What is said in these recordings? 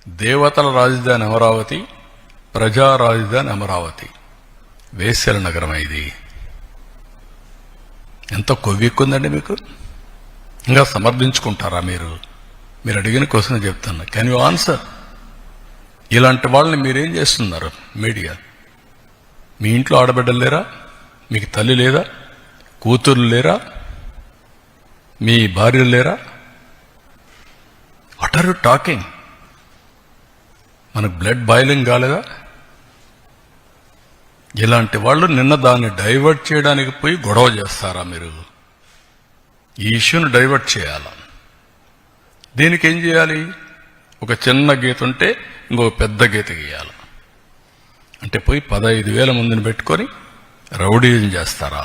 దేవతల రాజధాని అమరావతి, ప్రజా రాజధాని అమరావతి. వేశ్యల నగరం ఇది. ఎంత కొవ్వెక్కుందండి మీకు? ఇంకా సమర్థించుకుంటారా మీరు? మీరు అడిగిన క్వశ్చన్ చెప్తున్నా. Can you answer? ఇలాంటి వాళ్ళని మీరేం చేస్తున్నారు? మీడియా. మీ ఇంట్లో ఆడబిడ్డలు లేరా? మీకు తల్లి లేదా? కూతుర్లు లేరా? మీ భార్యలు లేరా? What are you talking? మనకు బ్లడ్ బాయిలింగ్ కాలేదా? ఇలాంటి వాళ్ళు నిన్న దాన్ని డైవర్ట్ చేయడానికి పోయి గొడవ చేస్తారా మీరు? ఈ ఇష్యూని డైవర్ట్ చేయాలా? దీనికి ఏం చేయాలి? ఒక చిన్న గీత ఉంటే ఇంకొక పెద్ద గీత గీయాలి. అంటే పోయి 15,000 మందిని పెట్టుకొని రౌడీజం చేస్తారా?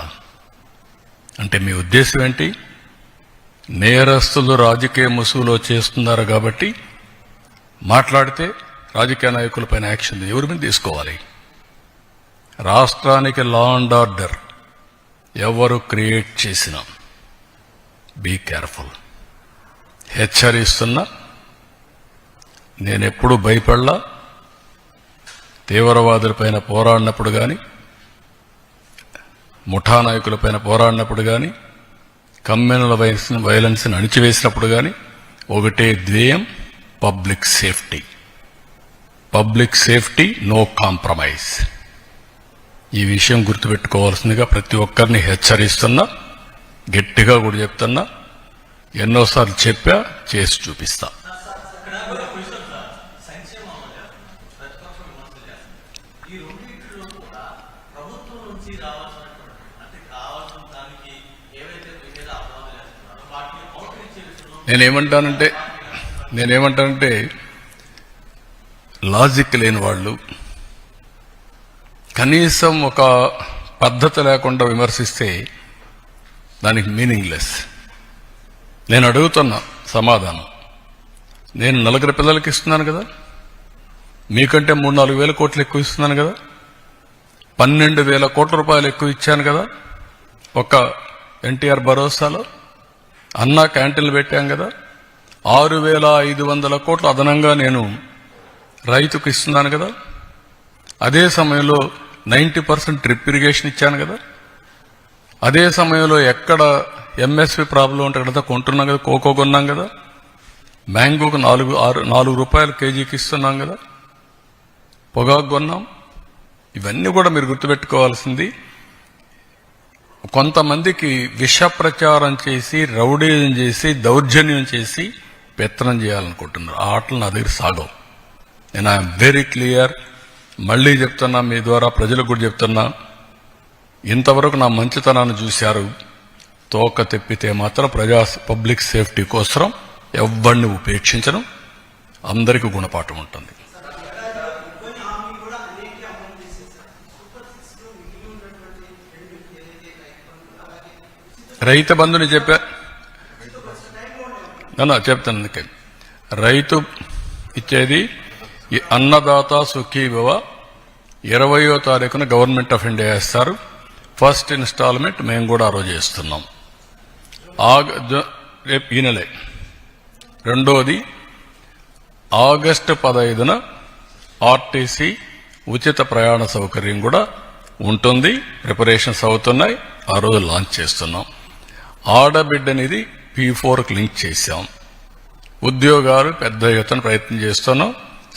అంటే మీ ఉద్దేశం ఏంటి? నేరస్తులు రాజకీయ ముసుగులో చేస్తున్నారు కాబట్టి మాట్లాడితే రాజకీయ నాయకులపైన యాక్షన్ ఎవరి మీద తీసుకోవాలి? రాష్ట్రానికి లా అండ్ ఆర్డర్ ఎవరు క్రియేట్ చేసినా బీ కేర్ఫుల్. హెచ్చరిస్తున్నా. నేనెప్పుడు భయపడలా. తీవ్రవాదులపైన పోరాడినప్పుడు కానీ, ముఠా నాయకులపైన పోరాడినప్పుడు కానీ, కమ్యూనల్ వైలెన్స్ని అణిచివేసినప్పుడు కానీ ఒకటే ధ్యేయం, public safety. Public safety, no compromise. ఈ విషయం గుర్తుపెట్టుకోవాల్సిందిగా ప్రతి ఒక్కరిని హెచ్చరిస్తున్నా. గట్టిగా కూడా చెప్తున్నా. ఎన్నోసార్లు చెప్పా, చేసి చూపిస్తా. నేనేమంటానంటే లాజిక్ లేని వాళ్ళు, కనీసం ఒక పద్ధతి లేకుండా విమర్శిస్తే దానికి మీనింగ్లెస్. నేను అడుగుతున్నా సమాధానం. నేను 4 పిల్లలకి ఇస్తున్నాను కదా, మీకంటే 3-4 వేల కోట్లు ఎక్కువ ఇస్తున్నాను కదా, 12,000 కోట్ల రూపాయలు ఎక్కువ ఇచ్చాను కదా. ఒక ఎన్టీఆర్ భరోసాలో అన్నా క్యాంటీన్లు పెట్టాం కదా. 6,500 కోట్లు అదనంగా నేను రైతుకు ఇస్తున్నాను కదా. అదే సమయంలో 90% డ్రిప్ ఇరిగేషన్ ఇచ్చాను కదా. అదే సమయంలో ఎక్కడ ఎంఎస్పి ప్రాబ్లం ఉంటే అక్కడ కొంటున్నాం కదా. కోకో కొన్నాం కదా. మ్యాంగోకు 4 రూపాయలు కేజీకి ఇస్తున్నాం కదా. పొగాకు కొన్నాం. ఇవన్నీ కూడా మీరు గుర్తుపెట్టుకోవాల్సింది. కొంతమందికి విష ప్రచారం చేసి, రౌడీజం చేసి, దౌర్జన్యం చేసి పెత్తనం చేయాలనుకుంటున్నారు. ఆ ఆటలు నా దగ్గర సాగవు. నేను ఐఎమ్ వెరీ క్లియర్. మళ్లీ చెప్తున్నా, మీ ద్వారా ప్రజలకు కూడా చెప్తున్నా. ఇంతవరకు నా మంచితనాన్ని చూశారు. తోక తెప్పితే మాత్రం పబ్లిక్ సేఫ్టీ కోసం ఎవరిని ఉపేక్షించడం. అందరికీ గుణపాఠం ఉంటుంది. రైతు బంధుని చెప్తాను. అందుకే రైతు ఇచ్చేది అన్నదాత సుఖీభవ 20వ తారీఖున గవర్నమెంట్ ఆఫ్ ఇండియా వేస్తారు. ఫస్ట్ ఇన్స్టాల్మెంట్ మేము కూడా ఆ రోజు చేస్తున్నాం. రేపు ఈ నెలే. రెండోది ఆగస్టు 15న ఆర్టీసీ ఉచిత ప్రయాణ సౌకర్యం కూడా ఉంటుంది. ప్రిపరేషన్స్ అవుతున్నాయి. ఆ రోజు లాంచ్ చేస్తున్నాం. ఆడబిడ్డనిది P4కి లింక్ చేశాం. ఉద్యోగాలు పెద్ద ఎత్తున ప్రయత్నం చేస్తున్నాం.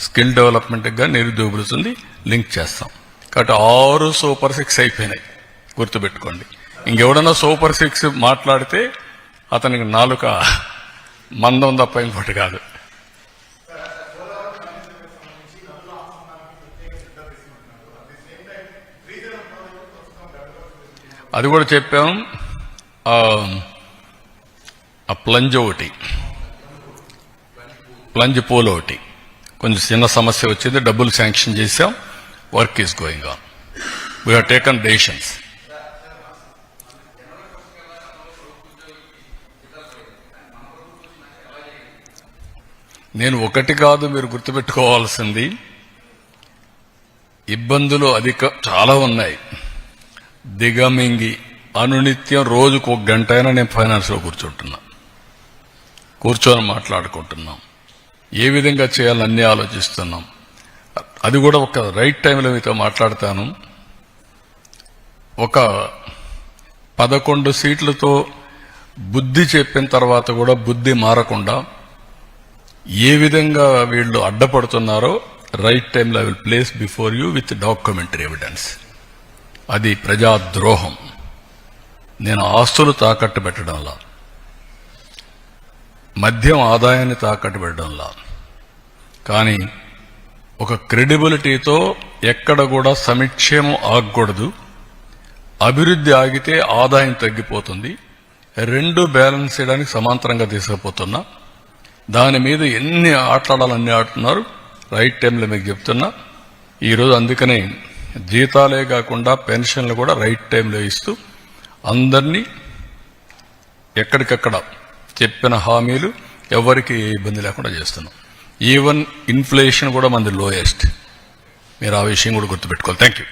స్కిల్ డెవలప్మెంట్గా నిరుద్యోగులుతుంది లింక్ చేస్తాం. కాబట్టి 6 సూపర్ 6 అయిపోయినాయి. గుర్తుపెట్టుకోండి. ఇంకెవడన్నా సూపర్ 6 మాట్లాడితే అతనికి నాలుక మందం తప్ప ఇంకోటి కాదు. అది కూడా చెప్పాం. ఆ ప్లంజ్ పూల్ ఒకటి కొంచెం చిన్న సమస్య వచ్చింది. డబ్బులు శాంక్షన్ చేశాం. Work is going on. We have taken decisions. నేను ఒకటి కాదు, మీరు గుర్తుపెట్టుకోవాల్సింది ఇబ్బందులు చాలా ఉన్నాయి. దిగమింగి అనునిత్యం రోజుకు 1 గంట అయినా నేను ఫైనాన్స్లో కూర్చొని మాట్లాడుకుంటున్నాం. ఏ విధంగా చేయాలని అన్నీ ఆలోచిస్తున్నాం. అది కూడా ఒక రైట్ టైంలో మీతో మాట్లాడతాను. ఒక 11 సీట్లతో బుద్ధి చెప్పిన తర్వాత కూడా బుద్ధి మారకుండా ఏ విధంగా వీళ్ళు అడ్డపడుతున్నారో రైట్ టైంలో I will place before you with documentary evidence. అది ప్రజాద్రోహం. నేను ఆస్తులు తాకట్టు పెట్టడంలా, మద్యం ఆదాయాన్ని తాకట్టు పెట్టడంలా, కానీ ఒక క్రెడిబిలిటీతో ఎక్కడ కూడా సంక్షేమం ఆగకూడదు, అభివృద్ధి ఆగితే ఆదాయం తగ్గిపోతుంది, రెండు బ్యాలెన్స్ చేయడానికి సమాంతరంగా తీసుకుపోతున్నా. దాని మీద ఎన్ని ఆటలాడాలన్నీ ఆడుతున్నారు. రైట్ టైంలో మీకు చెప్తున్నా. ఈరోజు అందుకనే జీతాలే కాకుండా పెన్షన్లు కూడా రైట్ టైంలో ఇస్తూ అందరినీ ఎక్కడికక్కడ చెప్పిన హామీలు ఎవరికి ఏ ఇబ్బంది లేకుండా చేస్తున్నాం. ఈవెన్ ఇన్ఫ్లేషన్ కూడా మనది లోయెస్ట్. మీరు ఆ విషయం కూడా గుర్తుపెట్టుకోవాలి. Thank you.